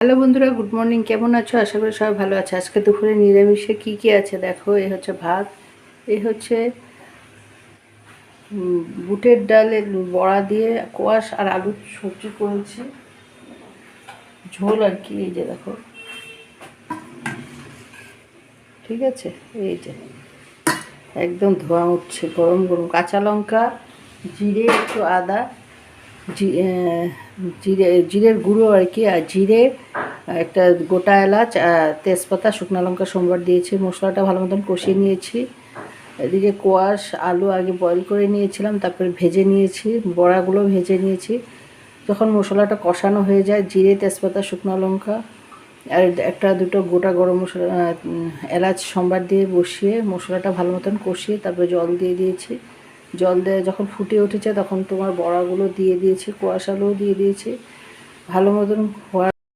Hello বন্ধুরা, good morning. কেমন আছো? আশা করি সবাই ভালো আছে। আজকে দুপুরে নিরামিষে কি কি আছে দেখো। এই হচ্ছে ভাত, এই হচ্ছে বুটের ডালের বড়া দিয়ে কোয়াশ আর আলুর সবজি করেছি, ঝোল আর কি। এই যে দেখো, ঠিক আছে। এই যে একদম ধোঁয়া উঠছে, গরম গরম কাঁচা লঙ্কা, জিরে, একটু আদা, জিরের গুঁড়ো আর কি, আর জিরে, একটা গোটা এলাচ, তেজপাতা, শুকনো লঙ্কা সোমবার দিয়েছি। মশলাটা ভালো মতন কষিয়ে নিয়েছি। এদিকে কোয়াশ আলু আগে বয়েল করে নিয়েছিলাম, তারপরে ভেজে নিয়েছি, বড়াগুলো ভেজে নিয়েছি। যখন মশলাটা কষানো হয়ে যায়, জিরে, তেজপাতা, শুকনো লঙ্কা আর একটা দুটো গোটা গরম মশলা, এলাচ সোমবার দিয়ে বসিয়ে মশলাটা ভালো মতন কষিয়ে তারপরে জল দিয়ে দিয়েছি। জল দিয়ে যখন ফুটে উঠেছে তখন তোমার বড়াগুলো দিয়ে দিয়েছি, কোয়াশ আলুও দিয়ে দিয়েছি। ভালো মতন